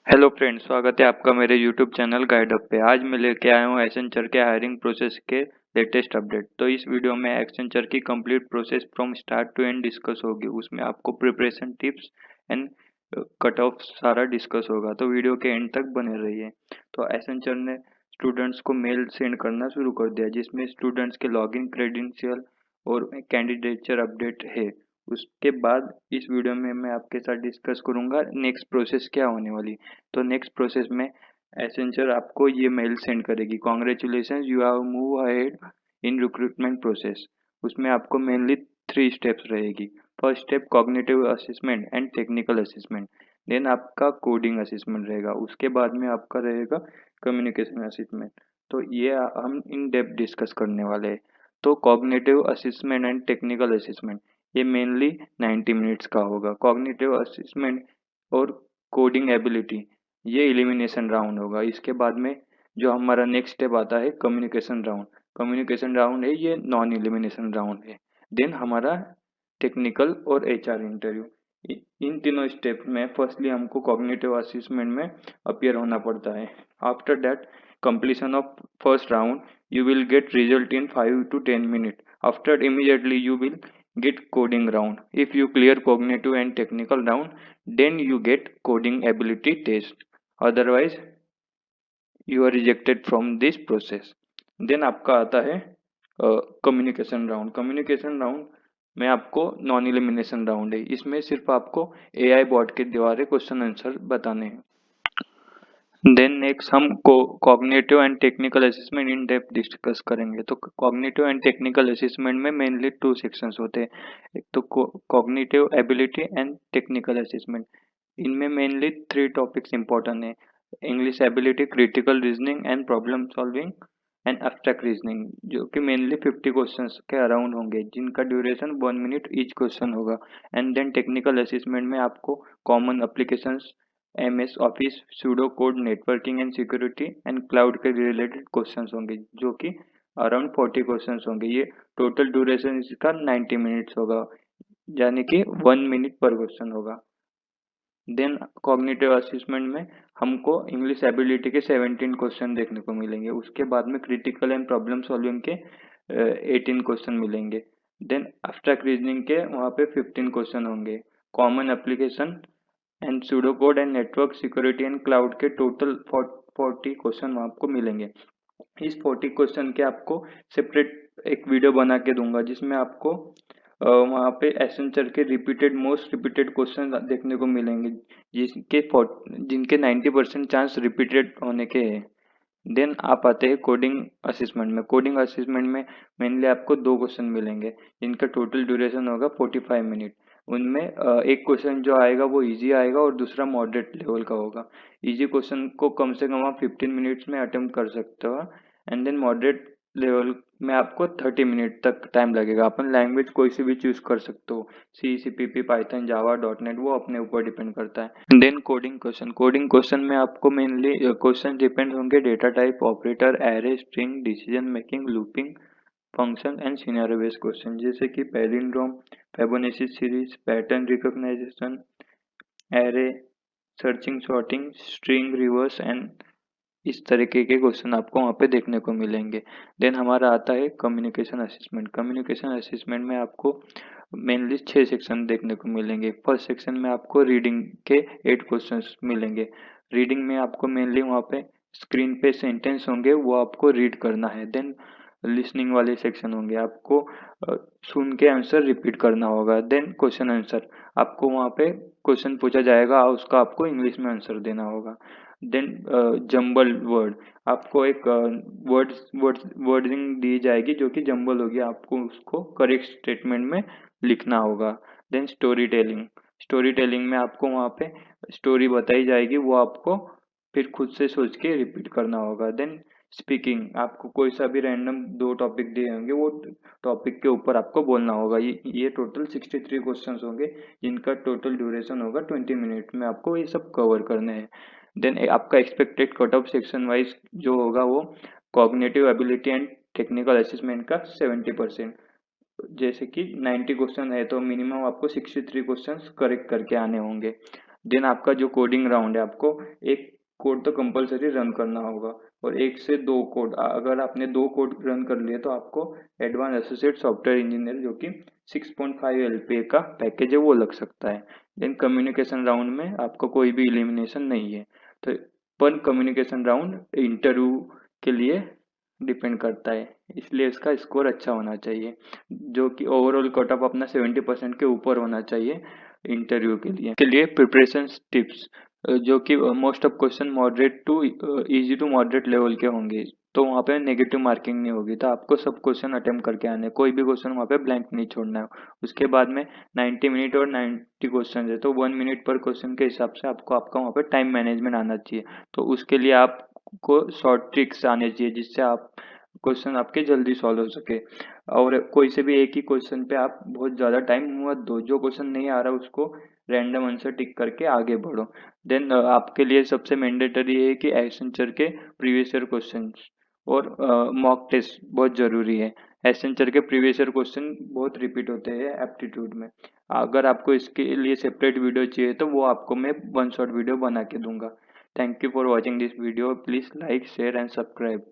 Hello friends, स्वागत है आपका मेरे यूट्यूब चैनल गाइड अप पे। आज मैं लेके आया हूँ एसेंचर के हायरिंग प्रोसेस के लेटेस्ट अपडेट। तो इस वीडियो में एसेंचर की complete process from start to end discuss होगी। उसमें आपको preparation tips and cut off सारा डिस्कस होगा, तो वीडियो के एंड तक बने रहिए। तो एसेंचर ने स्टूडेंट्स को मेल सेंड करना शुरू कर दिया, जिसमें स्टूडेंट्स के लॉगिन क्रेडेंशियल और कैंडिडेचर अपडेट है। उसके बाद इस वीडियो में मैं आपके साथ डिस्कस करूंगा नेक्स्ट प्रोसेस क्या होने वाली। तो नेक्स्ट प्रोसेस में एसेंचर आपको ये मेल सेंड करेगी, congratulation you have move ahead in recruitment process. उसमें आपको मेनली 3 स्टेप्स रहेगी। First step cognitive assessment and technical assessment, then आपका कोडिंग असेसमेंट रहेगा, उसके बाद में आपका रहेगा कम्युनिकेशन असेसमेंट। तो ये हम इन डेप्थ डिस्कस करने वाले हैं। तो cognitive assessment and technical assessment ये मेनली 90 मिनट्स का होगा। कॉग्निटिव असेसमेंट और कोडिंग एबिलिटी ये एलिमिनेशन राउंड होगा। इसके बाद में जो हमारा नेक्स्ट स्टेप आता है कम्युनिकेशन राउंड। कम्युनिकेशन राउंड है ये नॉन एलिमिनेशन राउंड है। देन हमारा टेक्निकल और एचआर इंटरव्यू। इन तीनों स्टेप में फर्स्टली हमको कॉग्निटिव असेसमेंट में अपीयर होना पड़ता है। After that completion of first round you will get result in 5 to 10 minutes. After immediately you will get coding round. If you clear cognitive and technical round, then you get coding ability test. Otherwise you are rejected from this process. Then आपका आता है communication round. Communication round में आपको non elimination round है। इसमें सिर्फ आपको AI bot के द्वारा क्वेश्चन आंसर बताने हैं। देन नेक्स्ट हम cognitive and technical assessment in depth discuss करेंगे। तो कॉग्निटिव एंड टेक्निकल असेसमेंट में मेनली 2 सेक्शंस होते हैं। एक तो cognitive ability and technical assessment. इनमें मेनली 3 टॉपिक्स इंपॉर्टेंट है। English ability, critical reasoning and problem solving and abstract reasoning, जो कि मेनली 50 क्वेश्चंस के अराउंड होंगे, जिनका ड्यूरेशन 1 मिनट ईच क्वेश्चन होगा। एंड देन टेक्निकल असेसमेंट में आपको common applications, MS office, pseudo code, networking and security and cloud के related questions होंगे, जो कि अराउंड 40 क्वेश्चंस होंगे। ये टोटल ड्यूरेशन इसका 90 मिनट्स होगा, यानी कि 1 मिनट पर क्वेश्चन होगा। देन कॉग्निटिव असेसमेंट में हमको इंग्लिश एबिलिटी के 17 क्वेश्चन देखने को मिलेंगे। उसके बाद में क्रिटिकल एंड प्रॉब्लम सॉल्विंग के 18 क्वेश्चन मिलेंगे। देन एब्स्ट्रैक्ट रीजनिंग के वहाँ पे 15 क्वेश्चन होंगे। Common application and pseudo code and network security and cloud के टोटल 40 क्वेश्चन आपको मिलेंगे। इस 40 क्वेश्चन के आपको सेपरेट एक वीडियो बना के दूंगा, जिसमें आपको वहाँ पे एसेंचर के रिपीटेड मोस्ट रिपीटेड क्वेश्चन देखने को मिलेंगे, जिनके 90% चांस रिपीटेड होने के हैं। देन आप आते हैं कोडिंग असेसमेंट में। कोडिंग असेसमेंट में मेनली आपको 2 क्वेश्चन मिलेंगे, जिनका टोटल ड्यूरेशन होगा 45 मिनट। उनमें एक क्वेश्चन जो आएगा वो इजी आएगा और दूसरा मॉडरेट लेवल का होगा। इजी क्वेश्चन को कम से कम आप 15 मिनट्स में अटेम्प्ट कर सकते हो, एंड देन मॉडरेट लेवल में आपको 30 मिनट तक टाइम लगेगा। अपन लैंग्वेज कोई सी भी चूज कर सकते हो, सी, सीपीपी, पाइथन, जावा, डॉट नेट, वो अपने ऊपर डिपेंड करता है। देन कोडिंग क्वेश्चन में आपको मेनली क्वेश्चन डिपेंड होंगे data type, operator, array, string, decision making, looping, function and scenario based question, जैसे कि palindrome, Fibonacci series, pattern recognition, array, searching, sorting, string reverse and इस तरीके के क्वेश्चन आपको वहाँ पे देखने को मिलेंगे। देन हमारा आता है कम्युनिकेशन असेसमेंट। कम्युनिकेशन असेसमेंट में आपको मेनली 6 सेक्शन देखने को मिलेंगे। फर्स्ट सेक्शन में आपको रीडिंग के 8 क्वेश्चंस मिलेंगे। रीडिंग में आपको मेनली वहाँ पे स्क्रीन पे सेंटेंस होंगे, वो आपको रीड करना है। देन लिसनिंग वाले सेक्शन होंगे, आपको सुन के आंसर रिपीट करना होगा। देन क्वेश्चन आंसर, आपको वहाँ पे क्वेश्चन पूछा जाएगा, उसका आपको इंग्लिश में आंसर देना होगा। देन जंबल वर्ड, आपको एक वर्डिंग दी जाएगी जो कि जंबल होगी, आपको उसको करेक्ट स्टेटमेंट में लिखना होगा। देन स्टोरी टेलिंग में आपको वहाँ पे स्टोरी बताई जाएगी, वो आपको फिर खुद से सोच के रिपीट करना होगा। देन स्पीकिंग, आपको कोई सा भी रैंडम 2 टॉपिक दिए होंगे, वो टॉपिक के ऊपर आपको बोलना होगा। ये टोटल 63 क्वेश्चंस होंगे, जिनका टोटल ड्यूरेशन होगा 20 मिनट में। आपको ये सब कवर करने हैं। देन आपका expected cut off section wise जो होगा वो cognitive ability and technical assessment का 70%। जैसे कि 90 क्वेश्चन है तो मिनिमम आपको 63 क्वेश्चंस करेक्ट करके आने होंगे। देन आपका जो कोडिंग राउंड है, आपको एक कोड तो कंपलसरी रन करना होगा और 1 से 2 कोड, अगर आपने 2 कोड रन कर लिए तो आपको एडवांस एसोसिएट सॉफ्टवेयर इंजीनियर जो कि 6.5 LPA का पैकेज है वो लग सकता है। देन कम्युनिकेशन राउंड में आपको कोई भी एलिमिनेशन नहीं है, तो पर कम्युनिकेशन राउंड इंटरव्यू के लिए डिपेंड करता है, इसलिए इसका स्कोर अच्छा होना चाहिए, जो कि ओवरऑल कट ऑफ अपना 70% के ऊपर होना चाहिए इंटरव्यू के लिए प्रिपरेशन टिप्स, जो कि most of question moderate to easy to moderate level के होंगे, तो वहाँ पे नेगेटिव मार्किंग नहीं होगी, तो आपको सब क्वेश्चन अटेम्प्ट करके आने हैं, कोई भी क्वेश्चन वहाँ पे ब्लैंक नहीं छोड़ना है। उसके बाद में 90 मिनट और 90 क्वेश्चन है, तो 1 मिनट पर क्वेश्चन के हिसाब से आपको आपका वहाँ पे टाइम मैनेजमेंट आना चाहिए, तो उसके लिए आपको शॉर्ट ट्रिक्स आने चाहिए जिससे आप क्वेश्चन आपके जल्दी सॉल्व हो सके, और कोई से भी एक ही क्वेश्चन पे आप बहुत ज़्यादा टाइम मत दो, जो क्वेश्चन नहीं आ रहा उसको रैंडम आंसर टिक करके आगे बढ़ो। देन आपके लिए सबसे मैंडेटरी है कि एसेंचर के प्रीवियस ईयर क्वेश्चन और मॉक टेस्ट बहुत ज़रूरी है। एसेंचर के प्रीवियस ईयर क्वेश्चन बहुत रिपीट होते हैं एप्टीट्यूड में। अगर आपको इसके लिए सेपरेट वीडियो चाहिए तो वो आपको मैं वन शॉट वीडियो बना के दूंगा। Thank you for watching this video, please like share and subscribe.